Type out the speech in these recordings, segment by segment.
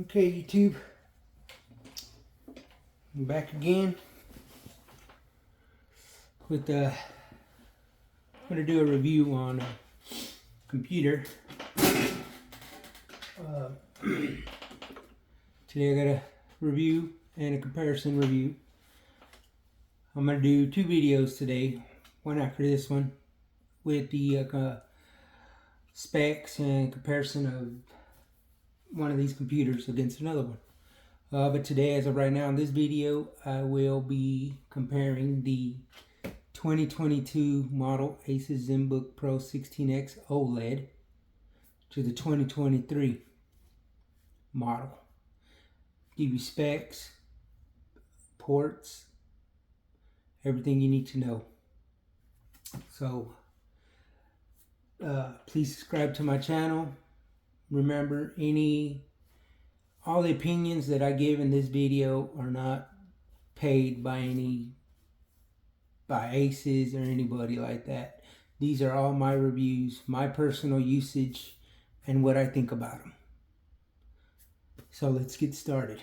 Okay, YouTube, I'm back again with I'm gonna do a review on a computer. Today I got a review and a comparison review. I'm gonna do two videos today, one after this one, with the specs and comparison of one of these computers against another one. But today, as of right now in this video, I will be comparing the 2022 model Asus ZenBook Pro 16X OLED to the 2023 model. Give you specs, ports, everything you need to know. So please subscribe to my channel. Remember, all the opinions that I give in this video are not paid by Asus or anybody like that. These are all my reviews, my personal usage, and what I think about them. So let's get started.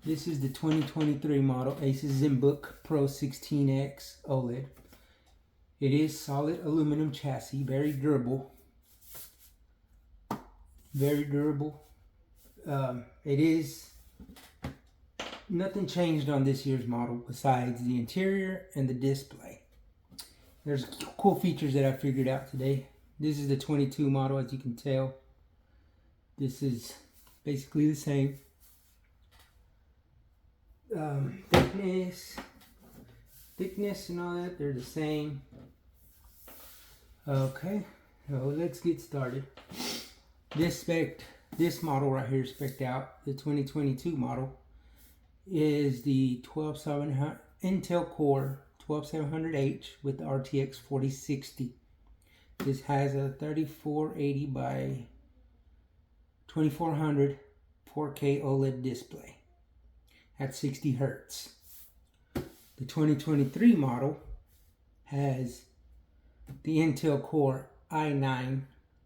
This is the 2023 model Asus ZenBook Pro 16X OLED. It is solid aluminum chassis, very durable. Very durable. It is nothing changed on this year's model besides the interior and the display. There's cool features that I figured out today. This is the 22 model, as you can tell. This is basically the same. Thickness and all that, they're the same. Okay, so let's get started. This model right here spec'd out, the 2022 model, is the 12700 Intel Core 12700H with the RTX 4060. This has a 3480 by 2400 4K OLED display at 60 Hz. The 2023 model has the Intel Core i9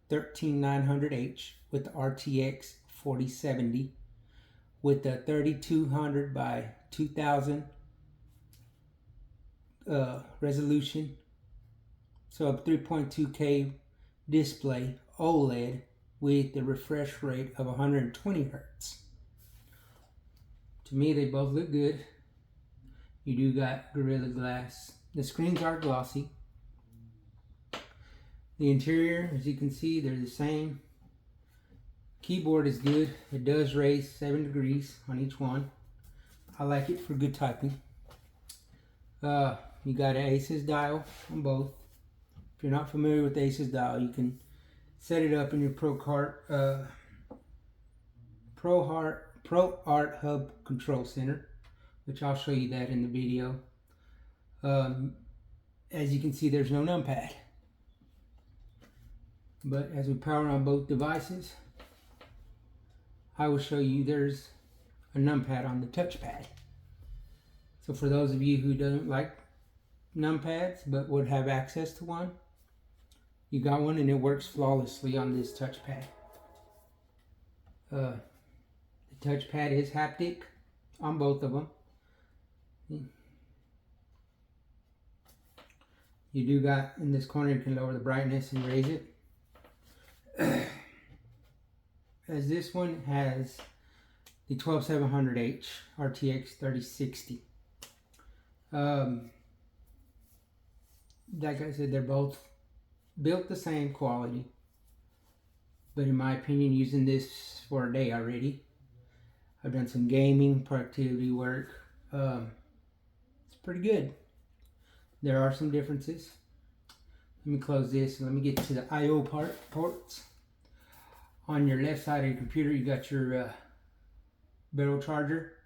13900H with the RTX 4070 with the 3200 by 2000 resolution, so a 3.2K display OLED with the refresh rate of 120 Hz. To me, they both look good. You do got Gorilla Glass. The screens are glossy. The interior, as you can see, they're the same. Keyboard is good. It does raise 7 degrees on each one. I like it for good typing. You got an Asus dial on both. If you're not familiar with the Asus dial, you can set it up in your Pro Art Hub Control Center, which I'll show you that in the video. As you can see, there's no numpad. But as we power on both devices, I will show you there's a numpad on the touchpad. So for those of you who don't like numpads but would have access to one, you got one and it works flawlessly on this touchpad. The touchpad is haptic on both of them. You do got in this corner, you can lower the brightness and raise it. As this one has the 12700H RTX 3060. Like I said, they're both built the same quality, but in my opinion, using this for a day already, I've done some gaming, productivity work. It's pretty good. There are some differences. Let me close this and let me get to the I/O ports. On your left side of your computer, you got your barrel charger,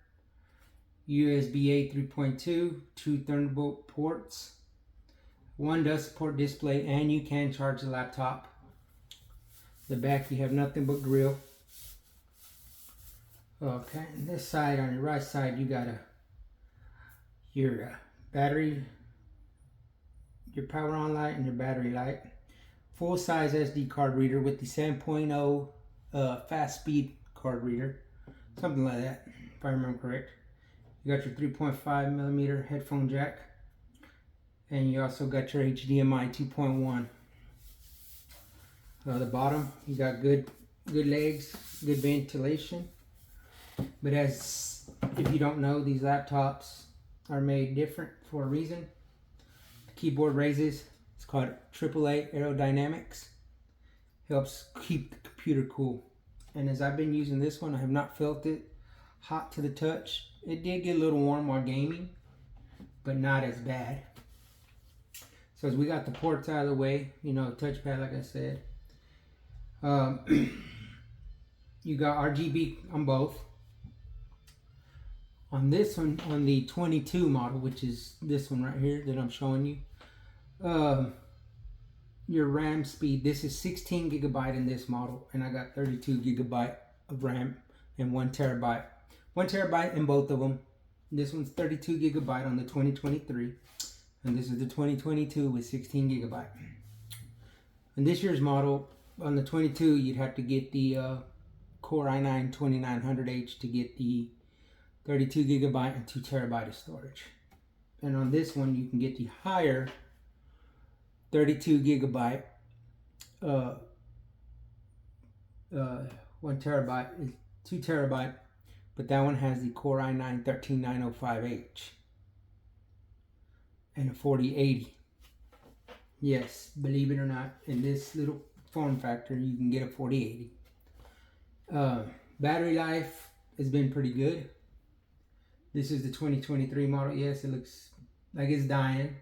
USB-A 3.2, 2 Thunderbolt ports. One does support display, and you can charge the laptop. The back, you have nothing but grill. Okay, and this side, on your right side, you got your battery, your power on light, and your battery light. Full size SD card reader with the 7.0 fast speed card reader, something like that, if I remember correct. You got your 3.5 millimeter headphone jack, and you also got your HDMI 2.1. The bottom, you got good legs, good ventilation. But as if you don't know, these laptops are made different for a reason. The keyboard raises. It's called AAA aerodynamics. Helps keep the computer cool. And as I've been using this one, I have not felt it hot to the touch. It did get a little warm while gaming, but not as bad. So as we got the ports out of the way, you know, touchpad like I said. You got RGB on both. On this one, on the 22 model, which is this one right here that I'm showing you, your RAM speed, this is 16 gigabyte in this model, and I got 32 gigabyte of RAM and 1 terabyte. 1 terabyte in both of them. This one's 32 gigabyte on the 2023, and this is the 2022 with 16 gigabyte. And this year's model, on the 22, you'd have to get the Core i9 2900H to get the 32 gigabyte and 2 terabyte of storage. And on this one, you can get the higher 32 gigabyte, 1 terabyte, 2 terabyte, but that one has the Core i9 13905H and a 4080. Yes, believe it or not, in this little form factor, you can get a 4080. Battery life has been pretty good. This is the 2023 model. Yes, it looks like it's dying,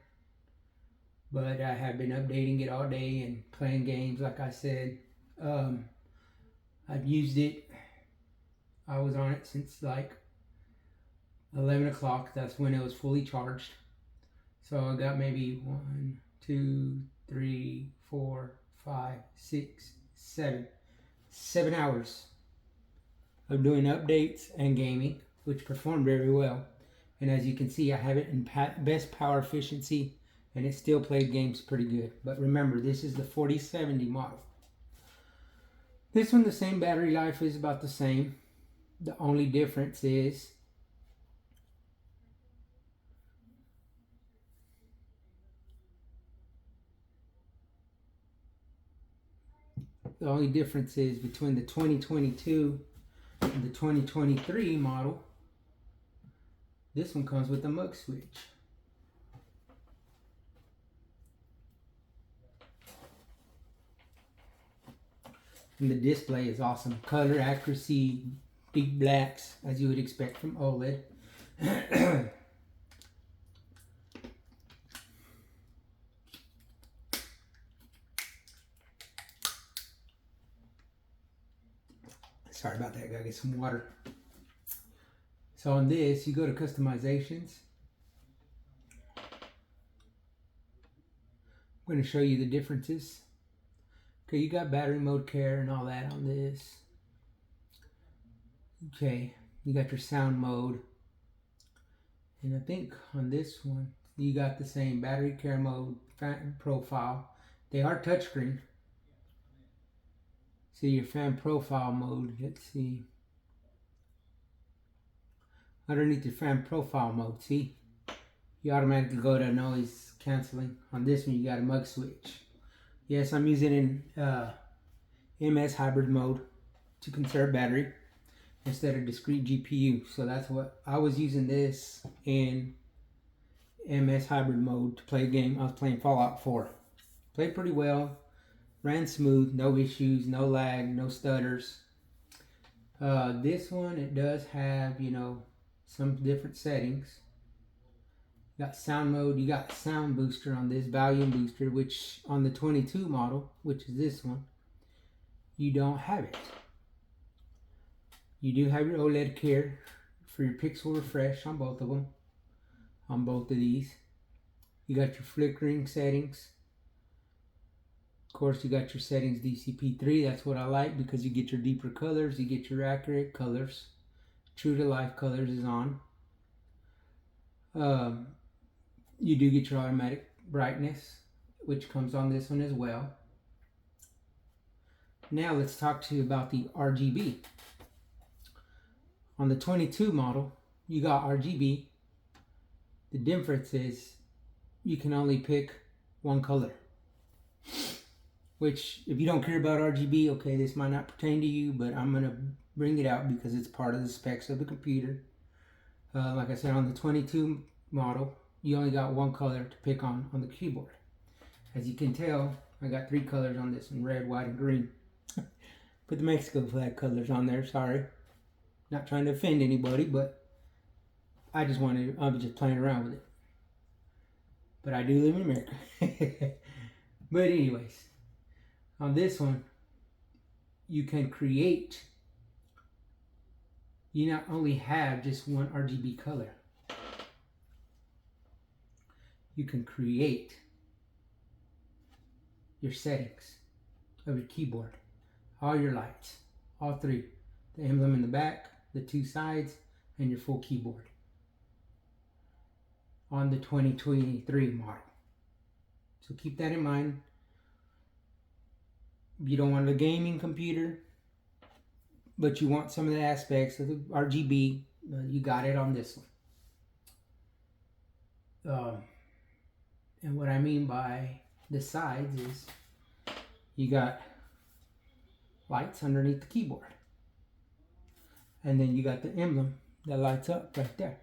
but I have been updating it all day and playing games, like I said. I've used it. I was on it since like 11 o'clock. That's when it was fully charged. So I got maybe 1, 2, 3, 4, 5, 6, 7 hours of doing updates and gaming, which performed very well. And as you can see, I have it in best power efficiency, and it still played games pretty good. But remember, this is the 4070 model. This one, the same battery life is about the same. The only difference is between the 2022 and the 2023 model. This one comes with a mug switch. And the display is awesome. Color accuracy, deep blacks, as you would expect from OLED. Sorry about that, gotta get some water. So on this, you go to customizations. I'm going to show you the differences. Okay, you got battery mode care and all that on this. Okay, you got your sound mode. And I think on this one, you got the same battery care mode, fan profile. They are touchscreen. See your fan profile mode, let's see. Underneath your fan profile mode, see? You automatically go to noise canceling. On this one, you got a mug switch. Yes, I'm using in MS hybrid mode to conserve battery instead of discrete GPU. So that's what I was using this in MS hybrid mode to play a game. I was playing Fallout 4. Played pretty well. Ran smooth, no issues, no lag, no stutters. This one, it does have, you know, some different settings. You got sound mode, you got sound booster on this, volume booster, which on the 22 model, which is this one, you don't have it. You do have your OLED care for your pixel refresh on both of them, on both of these. You got your flickering settings. Of course, you got your settings DCP3. That's what I like because you get your deeper colors, you get your accurate colors. True to life colors is on. You do get your automatic brightness, which comes on this one as well. Now let's talk to you about the RGB. On the 22 model, you got RGB. The difference is you can only pick one color. Which, if you don't care about RGB, okay, this might not pertain to you, but I'm going to bring it out because it's part of the specs of the computer. Like I said, on the 22 model, you only got one color to pick on the keyboard. As you can tell, I got 3 colors on this one: red, white, and green. Put the Mexico flag colors on there, sorry. Not trying to offend anybody, but I was just playing around with it. But I do live in America. But anyways, on this one, you can create. You not only have just one RGB color, you can create your settings of your keyboard, all your lights, all 3, the emblem in the back, the 2 sides, and your full keyboard on the 2023 model. So keep that in mind. If you don't want a gaming computer, but you want some of the aspects of the RGB, you got it on this one. And what I mean by the sides is you got lights underneath the keyboard. And then you got the emblem that lights up right there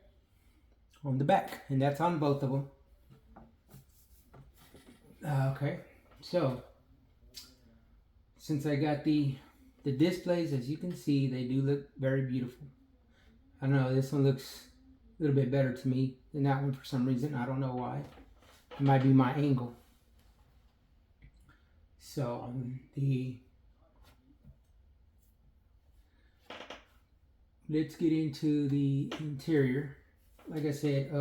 on the back. And that's on both of them. Okay, so since I got the displays, as you can see, they do look very beautiful. I know this one looks a little bit better to me than that one for some reason. I don't know why. It might be my angle. So let's get into the interior. Like I said,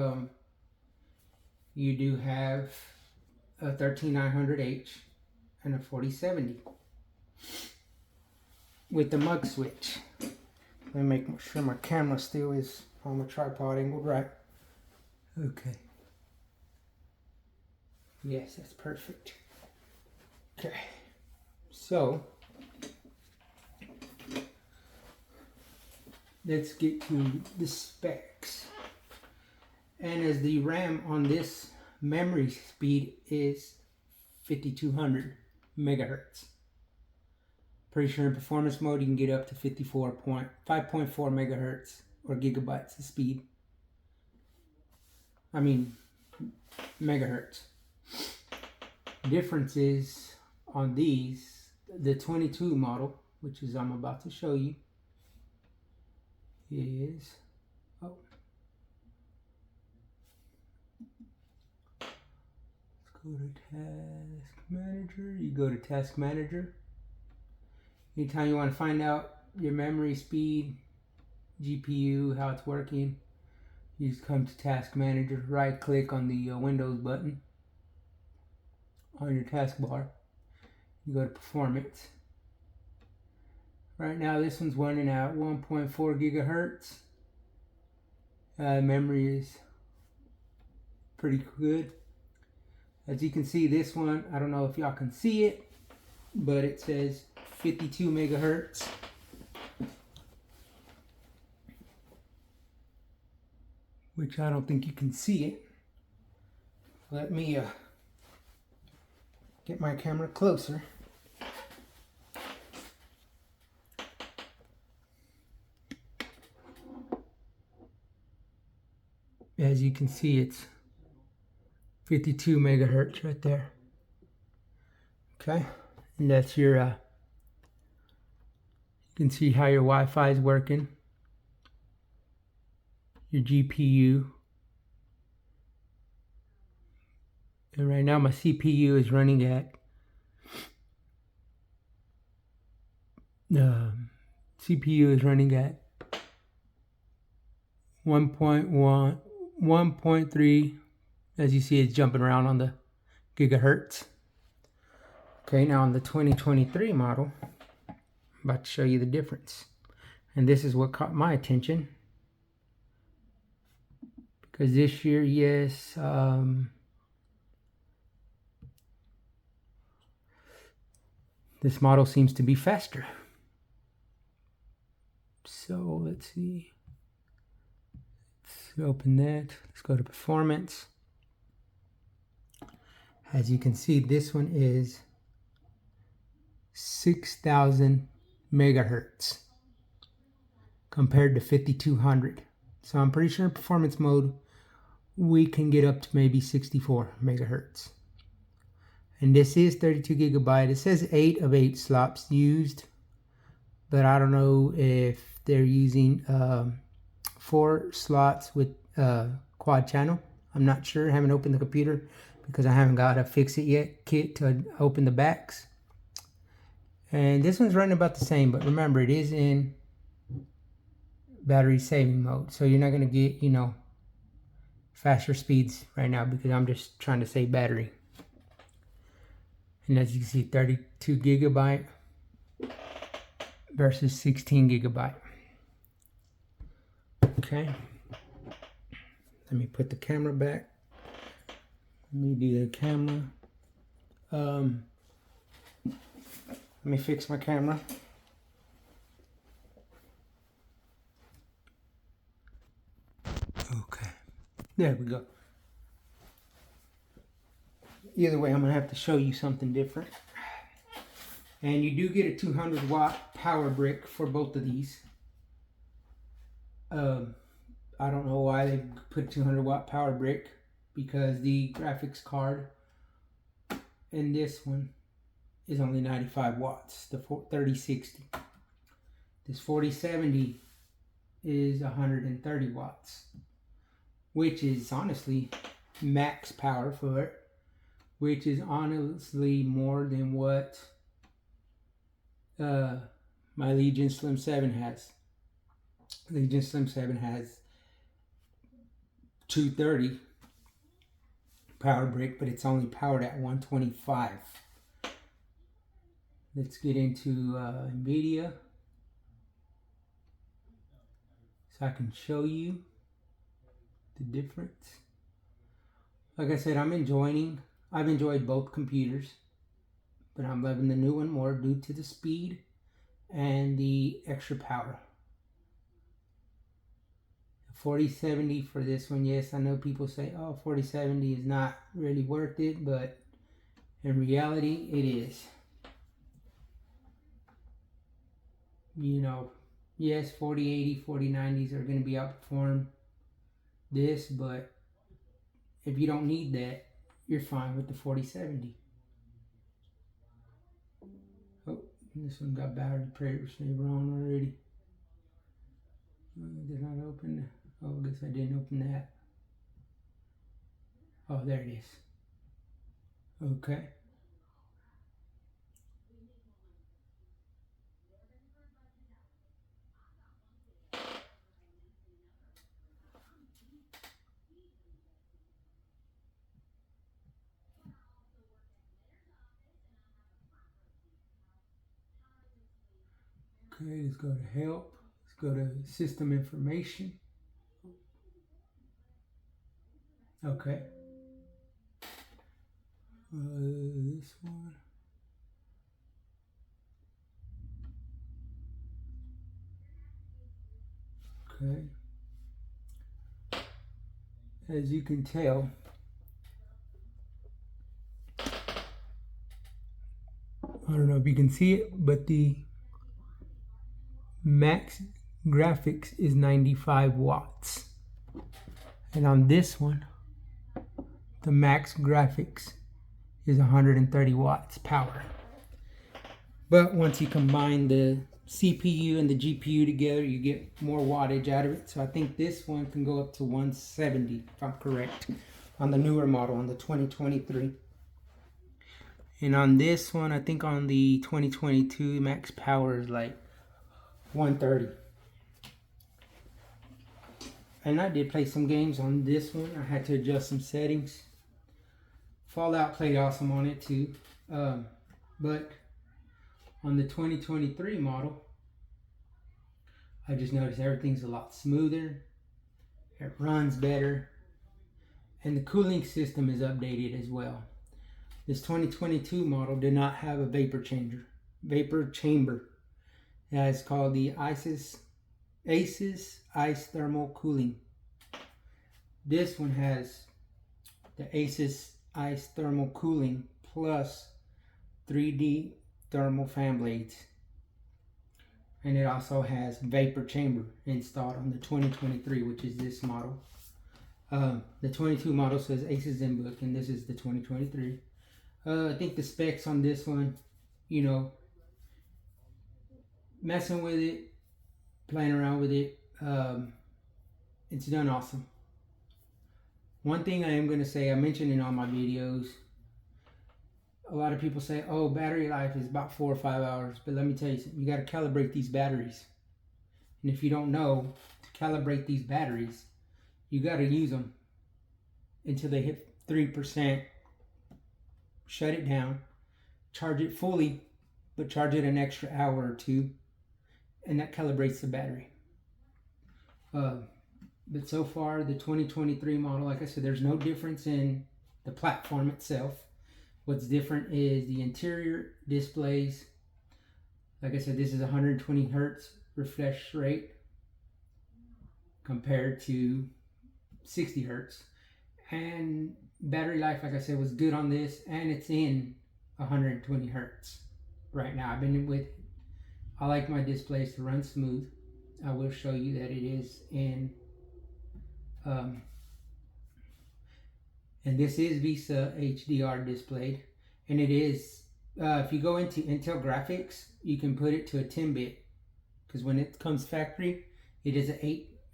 you do have a 13900H and a 4070 with the mug switch. Let me make sure my camera still is on the tripod angled right. Okay. Yes, that's perfect. Okay. So let's get to the specs. And as the RAM on this memory speed is 5200 megahertz. Pretty sure in performance mode you can get up to 5.4 megahertz or gigabytes of speed. I mean megahertz. Difference is on these, the 22 model, which is I'm about to show you, is let's go to Task Manager. You go to Task Manager. Anytime you want to find out your memory speed, GPU, how it's working, you just come to Task Manager, right click on the Windows button on your taskbar. You go to Performance. Right now this one's running at 1.4 gigahertz. Memory is pretty good. As you can see, this one, I don't know if y'all can see it, but it says 52 megahertz. Which I don't think you can see it. Let me get my camera closer. As you can see, it's 52 megahertz right there. Okay, and that's your, you can see how your Wi-Fi is working. Your GPU. And right now my CPU is running at CPU is running at 1.1, 1.3. As you see, it's jumping around on the gigahertz. Okay, now on the 2023 model, I'm about to show you the difference. And this is what caught my attention. Because this year, yes, this model seems to be faster. So let's see. Let's open that. Let's go to performance. As you can see, this one is 6,000 megahertz compared to 5,200. So I'm pretty sure in performance mode, we can get up to maybe 64 megahertz. And this is 32 gigabyte. It says 8 of 8 slots used, but I don't know if they're using 4 slots with quad channel. I'm not sure. I haven't opened the computer because I haven't got a fix it yet kit to open the backs. And this one's running about the same, but remember, it is in battery saving mode, so you're not going to get, you know, faster speeds right now because I'm just trying to save battery. And as you can see, 32 gigabyte versus 16 gigabyte. Okay, let me put the camera back. Let me do the camera. Let me fix my camera. Okay, there we go. Either way, I'm gonna have to show you something different. And you do get a 200 watt power brick for both of these. I don't know why they put 200 watt power brick, because the graphics card in this one is only 95 watts, the 3060. This 4070 is 130 watts, which is honestly max power for it, which is honestly more than what my Legion Slim 7 has. Legion Slim 7 has 230 power brick, but it's only powered at 125. Let's get into NVIDIA so I can show you the difference. Like I said, I've enjoyed both computers, but I'm loving the new one more due to the speed and the extra power. 4070 for this one, yes, I know people say, oh, 4070 is not really worth it, but in reality, it is. You know, yes, 4080, 4090s are going to be outperform this, but if you don't need that, you're fine with the 4070. Oh, this one got battery pressure on already. Did not open. Oh, I guess I didn't open that. Oh, there it is. Okay. Okay, let's go to help. Let's go to system information. Okay. This one. Okay. As you can tell, I don't know if you can see it, but the max graphics is 95 watts. And on this one, the max graphics is 130 watts power. But once you combine the CPU and the GPU together, you get more wattage out of it. So I think this one can go up to 170, if I'm correct, on the newer model, on the 2023. And on this one, I think on the 2022, max power is like 130. And I did play some games on this one. I had to adjust some settings. Fallout played awesome on it too. But on the 2023 model, I just noticed everything's a lot smoother. It runs better. And the cooling system is updated as well. This 2022 model did not have a vapor chamber. That is called the asus ice thermal cooling. This one has the Asus Ice Thermal Cooling plus 3D thermal fan blades. And it also has vapor chamber installed on the 2023, which is this model. The 22 model says Asus Zenbook, and this is the 2023. I think the specs on this one, you know, messing with it, playing around with it, it's done awesome. One thing I am going to say, I mentioned in all my videos, a lot of people say, oh, battery life is about 4 or 5 hours. But let me tell you something, you got to calibrate these batteries. And if you don't know to calibrate these batteries, you got to use them until they hit 3%. Shut it down, charge it fully, but charge it an extra hour or two, and that calibrates the battery. But so far, the 2023 model, like I said, there's no difference in the platform itself. What's different is the interior displays. Like I said, this is 120 hertz refresh rate compared to 60 hertz. And battery life, like I said, was good on this, and it's in 120 hertz right now. I've been with it. I like my displays to run smooth. I will show you that it is in and this is VISA HDR displayed, and it is if you go into Intel graphics, you can put it to a 10-bit, because when it comes factory, it is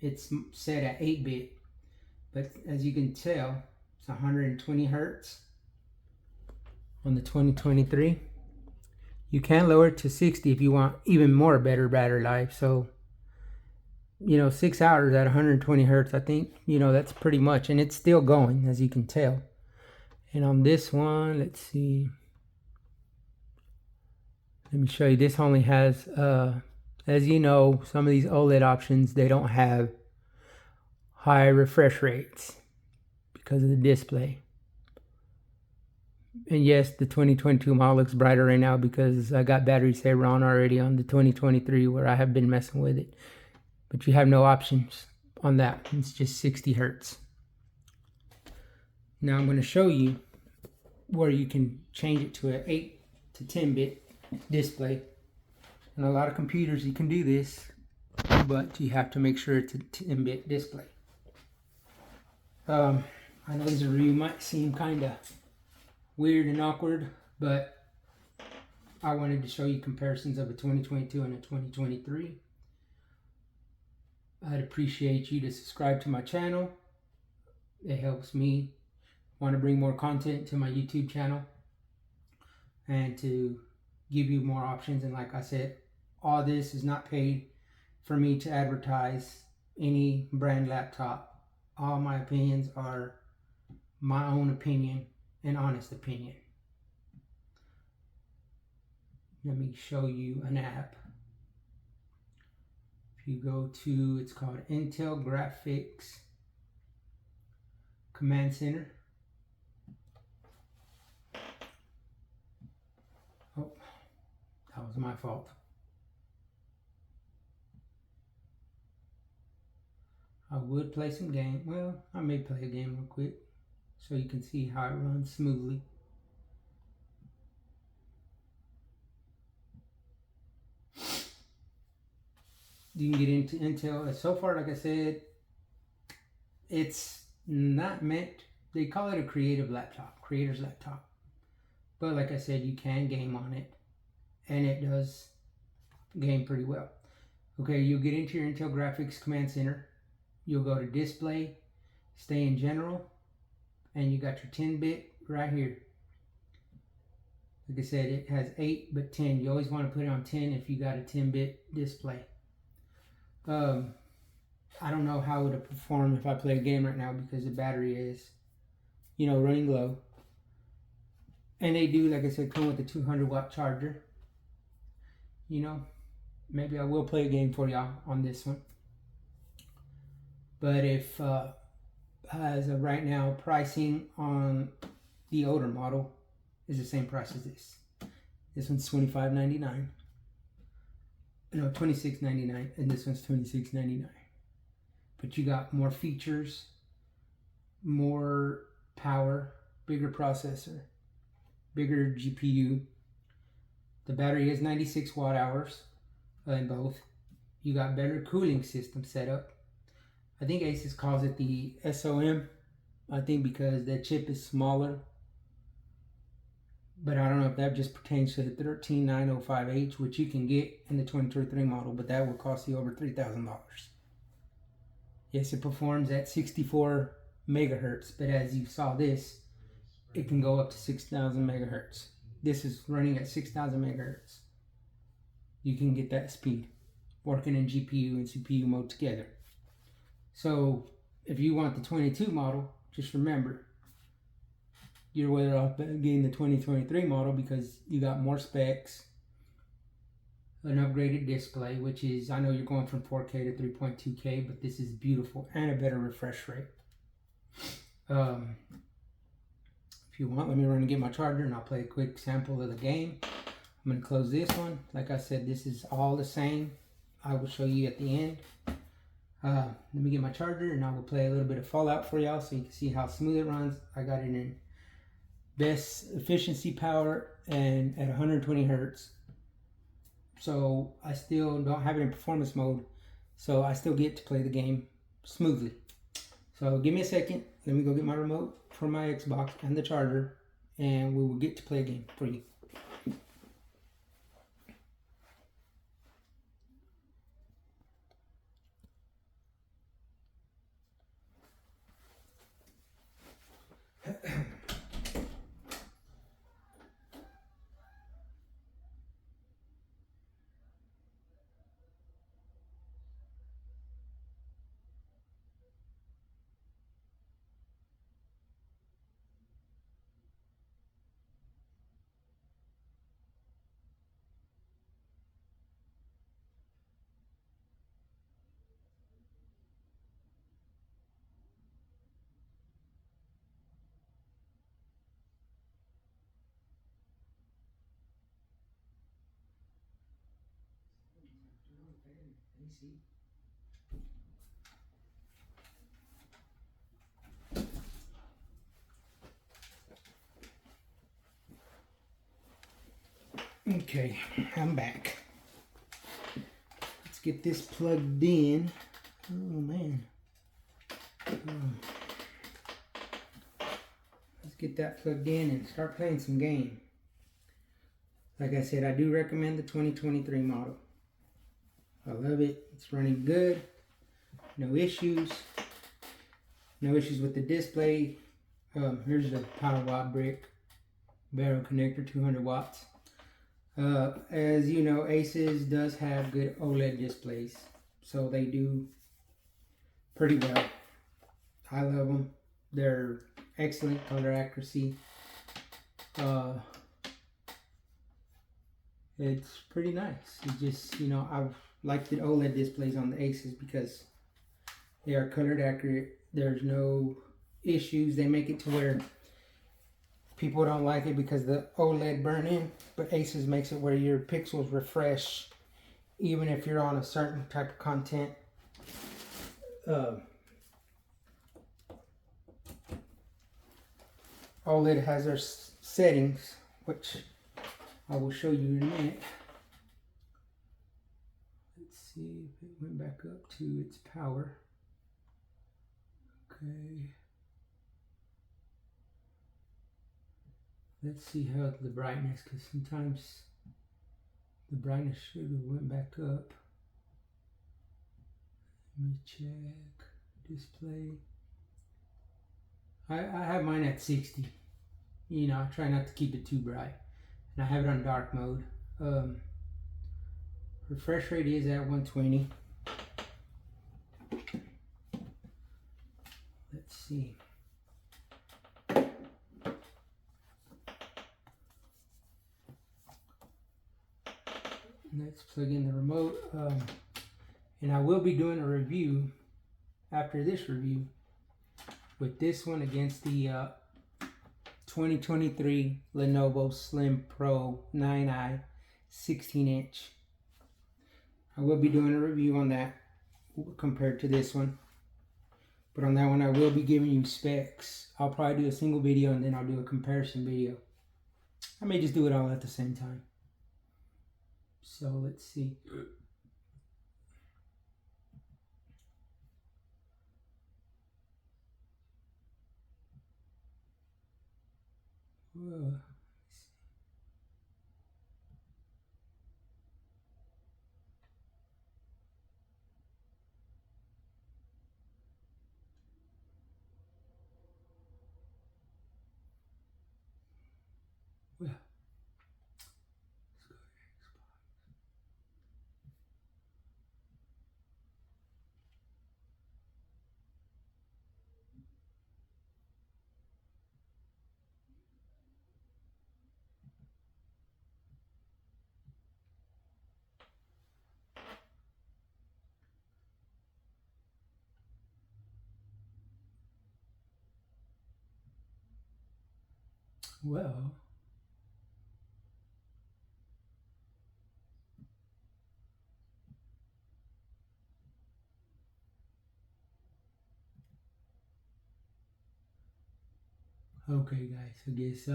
it's set at 8-bit. But as you can tell, it's 120 hertz on the 2023. You can lower it to 60 if you want even more better battery life. So, you know, 6 hours at 120 hertz, I think, you know, that's pretty much. And it's still going, as you can tell. And on this one, let's see. Let me show you. This only has, as you know, some of these OLED options, they don't have high refresh rates because of the display. And yes, the 2022 model looks brighter right now because I got battery saver on already on the 2023, where I have been messing with it. But you have no options on that. It's just 60 hertz. Now I'm going to show you where you can change it to an 8 to 10-bit display. And a lot of computers, you can do this, but you have to make sure it's a 10-bit display. I know this review might seem kind of weird and awkward, but I wanted to show you comparisons of a 2022 and a 2023. I'd appreciate you to subscribe to my channel. It helps me want to bring more content to my YouTube channel and to give you more options. And like I said, all this is not paid for me to advertise any brand laptop. All my opinions are my own opinion and honest opinion. Let me show you an app. If you go to, it's called Intel Graphics Command Center. Oh, that was my fault. I would play some game. Well, I may play a game real quick so you can see how it runs smoothly. You can get into Intel. So far, like I said, it's not meant, they call it a creative laptop, creator's laptop. But like I said, you can game on it, and it does game pretty well. Okay, you'll get into your Intel Graphics Command Center. You'll go to Display, Stay in General, and you got your 10-bit right here. Like I said, it has 8 but 10. You always want to put it on 10 if you got a 10-bit display. I don't know how it would perform if I play a game right now because the battery is, you know, running low. And they do, like I said, come with a 200-watt charger. You know, maybe I will play a game for y'all on this one. But if, as of right now, pricing on the older model is the same price as this. This one's $25.99. No, $26.99, and this one's $26.99. But you got more features. more power, bigger processor, bigger GPU. The battery is 96 watt hours in both. You got better cooling system setup. I think Asus calls it the SOM. I think because that chip is smaller. But I don't know if that just pertains to the 13905H, which you can get in the 2023 model, but that will cost you over $3,000. Yes, it performs at 64 megahertz, but as you saw this, it can go up to 6,000 megahertz. This is running at 6,000 megahertz. You can get that speed working in GPU and CPU mode together. So if you want the 22 model, just remember, you're better off getting the 2023 model because you got more specs, an upgraded display, which is, I know you're going from 4K to 3.2K, but this is beautiful, and a better refresh rate. If you want, let me run and get my charger and I'll play a quick sample of the game. I'm going to close this one. Like I said, this is all the same. I will show you at the end. Let me get my charger and I will play a little bit of Fallout for y'all so you can see how smooth it runs. I got it in best efficiency power and at 120 hertz. So I still don't have it in performance mode, so I still get to play the game smoothly. So give me a second. Let me go get my remote for my Xbox and the charger, and we will get to play a game for you. Okay, I'm back. Let's get this plugged in. Oh man. Let's get that plugged in and start playing some game. Like I said, I do recommend the 2023 model. I love it. It's running good. No issues. No issues with the display. Here's the power watt brick. Barrel connector, 200 watts. As you know, Asus does have good OLED displays, so they do pretty well. I love them. They're excellent color accuracy. It's pretty nice. It's just, you know, I like the OLED displays on the Asus because they are colored accurate. There's no issues. They make it to where people don't like it because the OLED burn in, but Asus makes it where your pixels refresh even if you're on a certain type of content. OLED has their settings, which I will show you in a minute. Let's see if it went back up to its power. Okay. Let's see how the brightness, because sometimes the brightness should have went back up. Let me check. Display. I have mine at 60. You know, I try not to keep it too bright. And I have it on dark mode. Refresh rate is at 120. Let's see. Let's plug in the remote. And I will be doing a review after this review with this one against the 2023 Lenovo Slim Pro 9i 16-inch. I will be doing a review on that compared to this one. But on that one, I will be giving you specs. I'll probably do a single video and then I'll do a comparison video. I may just do it all at the same time. So let's see. Whoa. Well, well, okay guys, I guess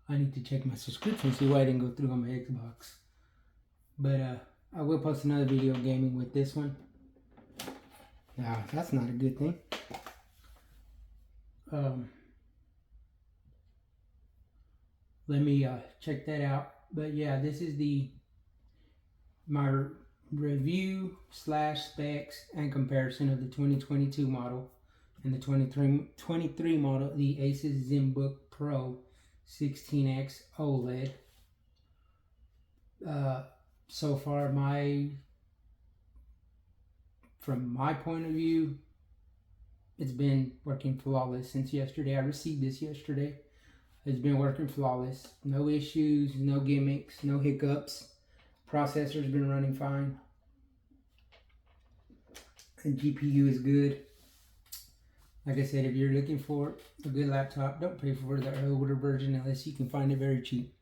I need to check my subscription, see why I didn't go through on my Xbox. But I will post another video gaming with this one. Now, that's not a good thing. Let me check that out. But yeah, this is my review / specs and comparison of the 2022 model and the 23 model, the Asus ZenBook Pro 16X OLED. So far, from my point of view, it's been working flawless since yesterday. I received this yesterday. It's been working flawless. No issues, no gimmicks, no hiccups. Processor's been running fine. And GPU is good. Like I said, if you're looking for a good laptop, don't pay for the older version unless you can find it very cheap.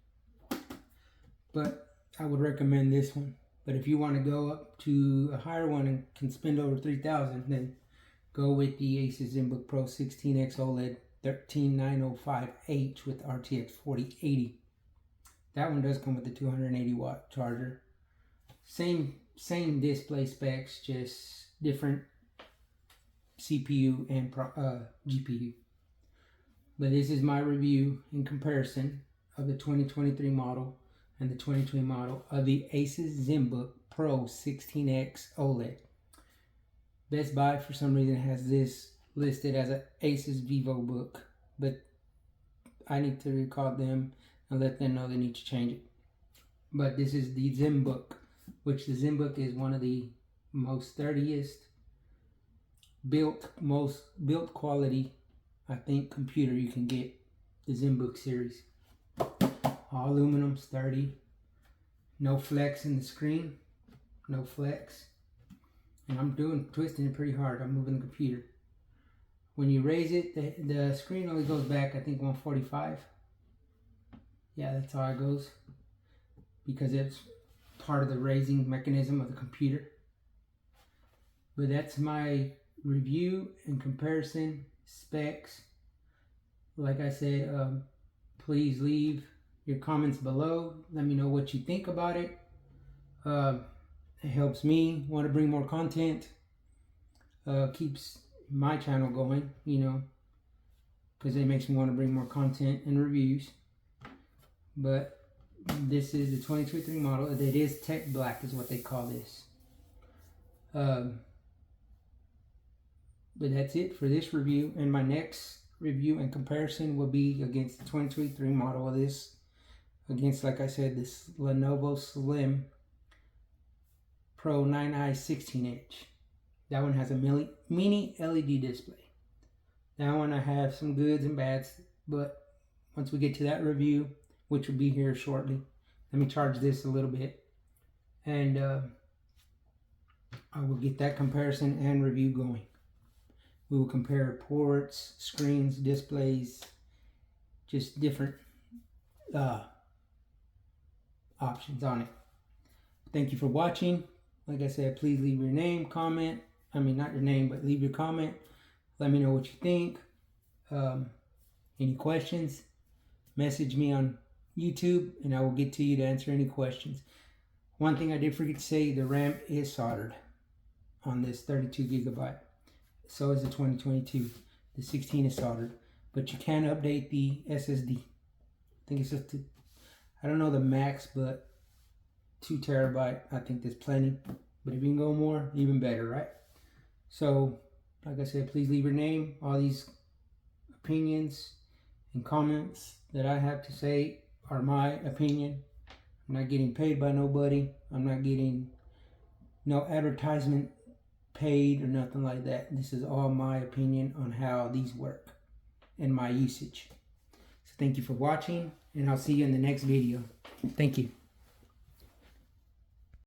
But I would recommend this one. But if you want to go up to a higher one and can spend over $3,000, then go with the Asus ZenBook Pro 16X OLED 13905H with RTX 4080. That one does come with the 280 watt charger. Same display specs, just different CPU and GPU. But this is my review in comparison of the 2023 model and the 2020 model of the Asus ZenBook Pro 16X OLED. Best Buy, for some reason, has this listed as an Asus VivoBook, but I need to call them and let them know they need to change it. But this is the ZenBook, which the ZenBook is one of the most sturdiest, built quality, I think, computer you can get. The ZenBook series. All aluminum, sturdy. No flex in the screen. No flex. And I'm twisting it pretty hard. I'm moving the computer. When you raise it, the screen only goes back, I think, 145. Yeah, that's how it goes. Because it's part of the raising mechanism of the computer. But that's my review and comparison specs. Like I said, please leave your comments below. Let me know what you think about it. It helps me want to bring more content. Keeps my channel going, you know, because it makes me want to bring more content and reviews. But this is the 2023 model. It is tech black is what they call this. But that's it for this review. And my next review and comparison will be against the 2023 model of this. Against, like I said, this Lenovo Slim Pro 9i 16-inch. That one has a mini LED display. That one I have some goods and bads. But once we get to that review, which will be here shortly, let me charge this a little bit. And I will get that comparison and review going. We will compare ports, screens, displays, just different options on it. Thank you for watching. Like I said, please leave your name, comment, I mean, not your name, but leave your comment. Let me know what you think. Any questions, message me on YouTube and I will get to you to answer any questions. One thing I did forget to say, the RAM is soldered on this 32 gigabyte. So is the 2022. The 16 is soldered, but you can update the SSD. I think it's just I don't know the max, but 2 terabyte. I think there's plenty. But if you can go more, even better, right? So, like I said, please leave your name. All these opinions and comments that I have to say are my opinion. I'm not getting paid by nobody. I'm not getting no advertisement paid or nothing like that. This is all my opinion on how these work and my usage. So thank you for watching, and I'll see you in the next video. Thank you.